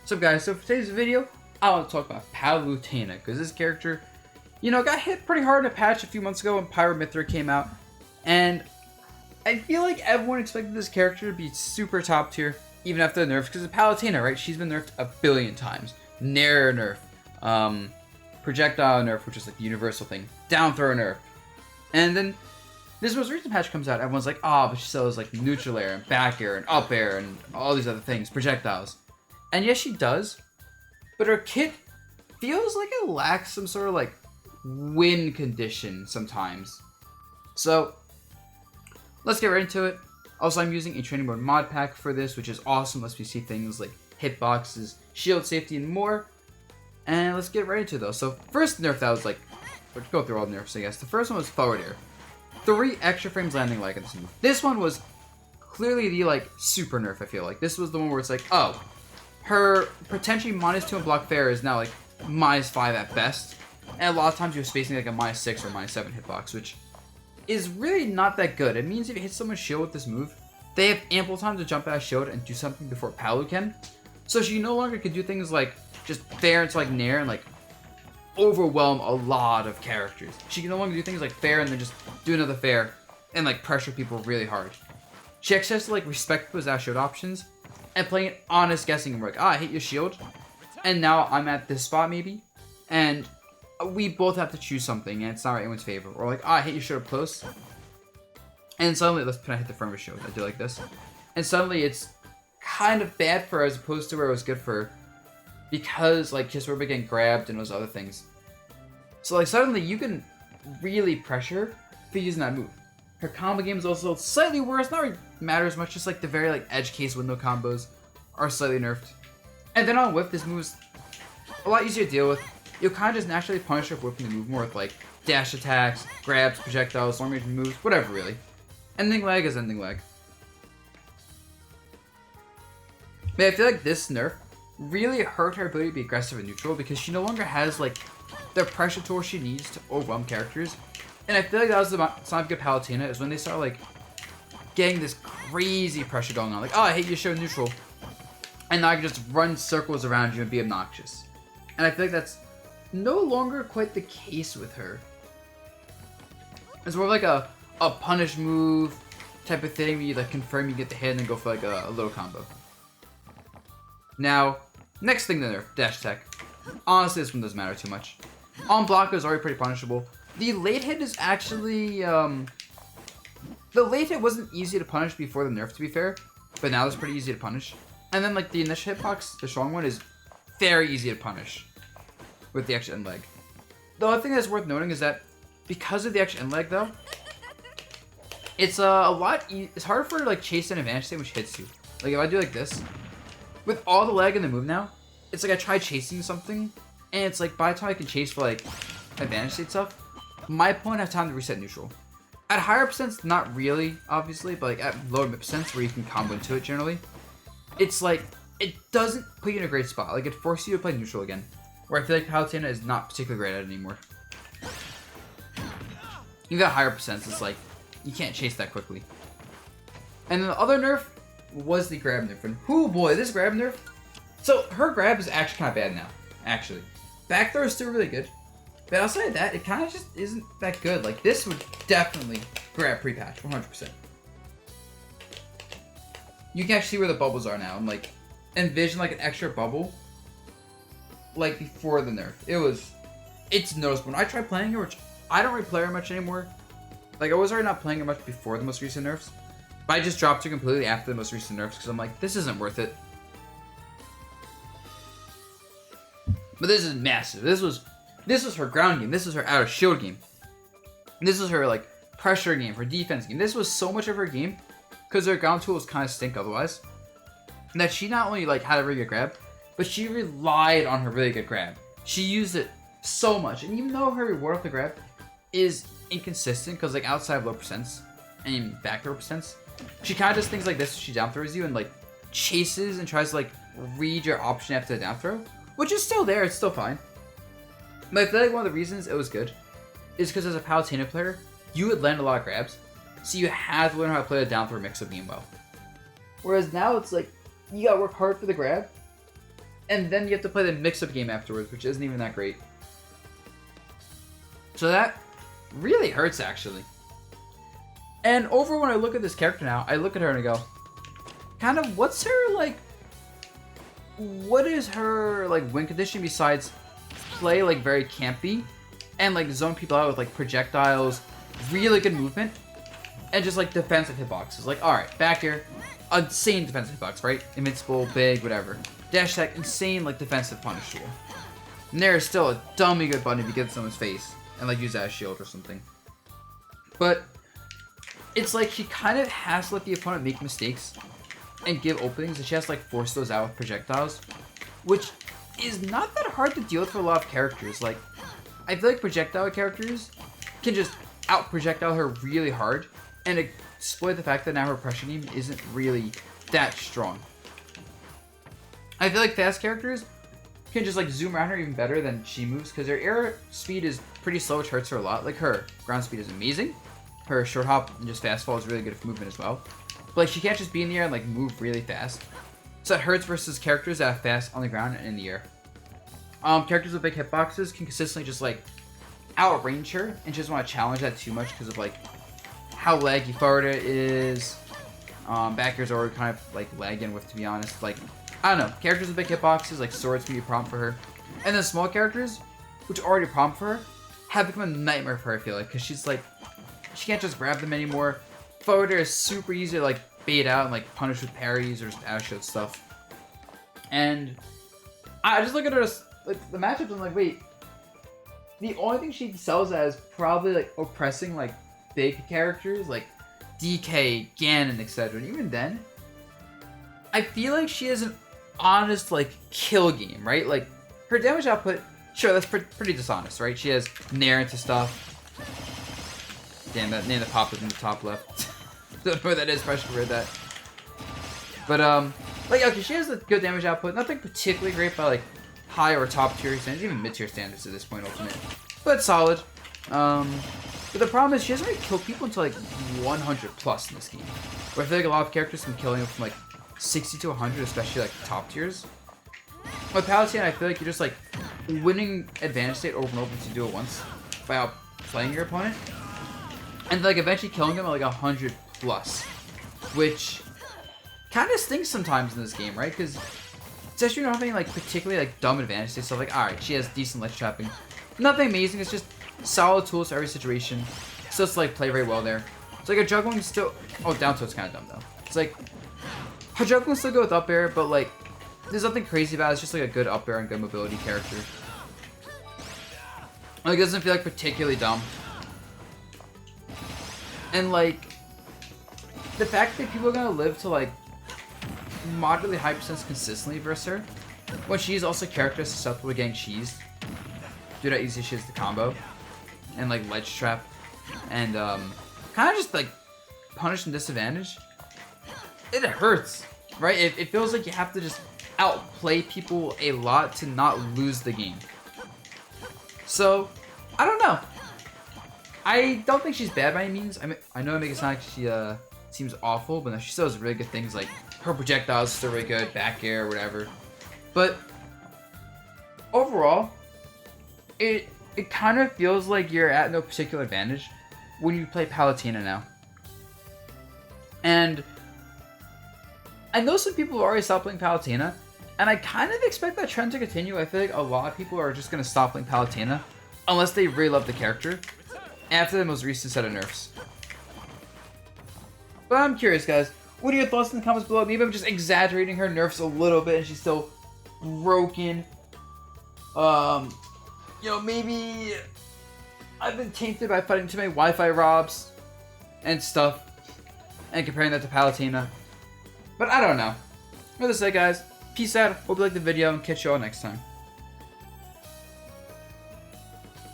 So guys, so for today's video, I want to talk about Palutena, because this character, got hit pretty hard in a patch a few months ago when Pyramithra came out, and I feel like everyone expected this character to be super top tier, even after the nerfs, because of Palutena, right? She's been nerfed a billion times. Nair nerf, projectile nerf, which is like the universal thing, down throw nerf, and then this most recent patch comes out, everyone's like, but she sells like neutral air and back air and up air and all these other things, projectiles. And yes, she does, but her kit feels like it lacks some sort of like win condition sometimes. So let's get right into it. Also, I'm using a training mode mod pack for this, which is awesome. Lets me see things like hitboxes, shield safety, and more. And let's get right into those. So first nerf that was like, let's go through all the nerfs, I guess. The first one was forward air. 3 extra frames landing lag in this move. This one was clearly the like super nerf, I feel like. This was the one where it's like, her potentially -2 on block fair is now like -5 at best. And a lot of times you're spacing like a -6 or -7 hitbox, which is really not that good. It means if you hit someone's shield with this move, they have ample time to jump out of shield and do something before Palu can. So she no longer can do things like just fair into like Nair and like overwhelm a lot of characters. She can no longer do things like fair and then just do another fair and like pressure people really hard. She actually has to like respect those out shield options and playing it honest guessing and we're like, I hit your shield and now I'm at this spot maybe and we both have to choose something and it's not in anyone's favor. Or like, I hit your shield up close and suddenly let's pretend I hit the firmest shield. I do like this. And suddenly it's kind of bad for her as opposed to where it was good for her. Because like just where we getting grabbed and those other things. So like suddenly you can really pressure for using that move. Her combo game is also slightly worse, not really matter as much, just like the very like edge case window combos are slightly nerfed. And then on whip, this move's a lot easier to deal with. You'll kind of just naturally punish her for whipping the move more with like dash attacks, grabs, projectiles, long range moves, whatever really. Ending lag is ending lag. But I feel like this nerf really hurt her ability to be aggressive and neutral because she no longer has like the pressure tool she needs to overwhelm characters. And I feel like that was the sign of good Palutena is when they start like getting this crazy pressure going on. Like, I hate you, show neutral. And now I can just run circles around you and be obnoxious. And I feel like that's no longer quite the case with her. It's more like a punish move type of thing where you like confirm you get the hit and then go for like a little combo. Now, next thing to nerf, dash attack. Honestly, this one doesn't matter too much. On block is already pretty punishable. The late hit is actually, the late hit wasn't easy to punish before the nerf, to be fair. But now it's pretty easy to punish. And then like the initial hitbox, the strong one, is very easy to punish with the extra end leg. The other thing that's worth noting is that because of the extra end leg though, it's it's harder for her to like chase an advantage state when she hits you. Like if I do like this, with all the lag in the move now, it's like I try chasing something, and it's like by the time I can chase for like advantage state stuff, my opponent has time to reset neutral. At higher percents, not really, obviously, but like at lower mid percents where you can combo into it generally, it's like, it doesn't put you in a great spot. Like it forces you to play neutral again, where I feel like Palutena is not particularly great at it anymore. You got higher percents, it's like, you can't chase that quickly. And then the other nerf was the grab nerf, and oh boy, this grab nerf. So her grab is actually kind of bad now, actually. Back throw is still really good, but outside of that, it kind of just isn't that good. Like this would definitely grab pre-patch, 100%. You can actually see where the bubbles are now, and like envision like an extra bubble, like before the nerf. It's noticeable. When I try playing her, which I don't really play her much anymore. Like I was already not playing her much before the most recent nerfs. But I just dropped her completely after the most recent nerfs because I'm like, this isn't worth it. But this is massive. This was her ground game. This was her out of shield game. This was her like pressure game, her defense game. This was so much of her game because her ground tools kind of stink otherwise. And that she not only like had a really good grab, but she relied on her really good grab. She used it so much, and even though her reward off the grab is inconsistent because like outside of low percents and back throw percents, she kind of does things like this. She down throws you and like chases and tries to like read your option after the down throw, which is still there. It's still fine. But I feel like one of the reasons it was good is because as a Palutena player, you would land a lot of grabs, so you had to learn how to play the down throw mix-up game well. Whereas now it's like you gotta work hard for the grab, and then you have to play the mix-up game afterwards, which isn't even that great. So that really hurts, actually. And over when I look at this character now, I look at her and I go, kind of, what's her, like, what is her, like, win condition besides play, like, very campy and, like, zone people out with, like, projectiles, really good movement, and just, like, defensive hitboxes. Like, alright, back here, insane defensive hitbox, right? Invincible, big, whatever. Dash attack, insane, like, defensive punish tool. And there is still a dummy good button if you get someone's face and, like, use that as shield or something. But it's like she kind of has to let the opponent make mistakes and give openings, and she has to, like, force those out with projectiles, which is not that hard to deal with for a lot of characters. Like, I feel like projectile characters can just out-projectile her really hard and exploit the fact that now her pressure game isn't really that strong. I feel like fast characters can just, like, zoom around her even better than she moves, because her air speed is pretty slow, which hurts her a lot. Like, her ground speed is amazing. Her short hop and just fast fall is really good for movement as well. But, like, she can't just be in the air and, like, move really fast. So that hurts versus characters that are fast on the ground and in the air. Characters with big hitboxes can consistently just, like, outrange her, and she doesn't want to challenge that too much because of, like, how laggy forward it is. Back air's already kind of, like, lagging with, to be honest. Like, I don't know. Characters with big hitboxes, like swords, can be a problem for her. And then small characters, which are already a problem for her, have become a nightmare for her, I feel like. Because she's, like, she can't just grab them anymore. Forward air is super easy to, like, bait out and, like, punish with parries or just out-shield stuff. And I just look at her as, like, the matchups, and I'm like, wait. The only thing she sells as probably, like, oppressing, like, big characters, like DK, Ganon, etc. And even then, I feel like she has an honest, like, kill game, right? Like, her damage output, sure, that's pretty dishonest, right? She has Nair into stuff. Damn, that name that popped up in the top left. Don't know what that is, probably should read that. But, like, okay, she has a good damage output. Nothing particularly great by, like, high or top tier standards, even mid tier standards at this point, ultimate. But solid. But the problem is she doesn't really kill people until, like, 100 plus in this game. Where I feel like a lot of characters can kill them from, like, 60 to 100, especially, like, top tiers. With Palutena, I feel like you're just, like, winning advantage state over and over to do it once by outplaying your opponent. And, like, eventually killing them at, like, 100 plus. Which kind of stinks sometimes in this game, right? Because especially when you're not having, like, particularly, like, dumb advantage state stuff. Like, alright, she has decent ledge trapping. Nothing amazing, it's just solid tools for every situation. Still to, like, play very well there. It's like a juggling still... Oh, down tilt's kind of dumb, though. It's like... Her juggling still good with up air, but, like, there's nothing crazy about it. It's just, like, a good up air and good mobility character. Like, it doesn't feel, like, particularly dumb. And, like, the fact that people are gonna live to, like, moderately high percents consistently versus her, when she's also a character susceptible to getting cheesed due to how easy she is to combo and, like, ledge trap and kind of just, like, punish and disadvantage, it hurts, right? It feels like you have to just outplay people a lot to not lose the game. So I don't know. I don't think she's bad by any means. I mean, I know I make it sound like she seems awful, but no, she still has really good things, like her projectiles are still really good, back air, whatever. But overall, it kind of feels like you're at no particular advantage when you play Palutena now. And I know some people have already stopped playing Palutena, and I kind of expect that trend to continue. I feel like a lot of people are just going to stop playing Palutena unless they really love the character after the most recent set of nerfs. But I'm curious, guys. What are your thoughts in the comments below? Maybe I'm just exaggerating her nerfs a little bit and she's still broken. You know, maybe I've been tainted by fighting too many Wi-Fi robs and stuff and comparing that to Palutena. But I don't know. What to say, guys? Peace out. Hope you liked the video and catch you all next time.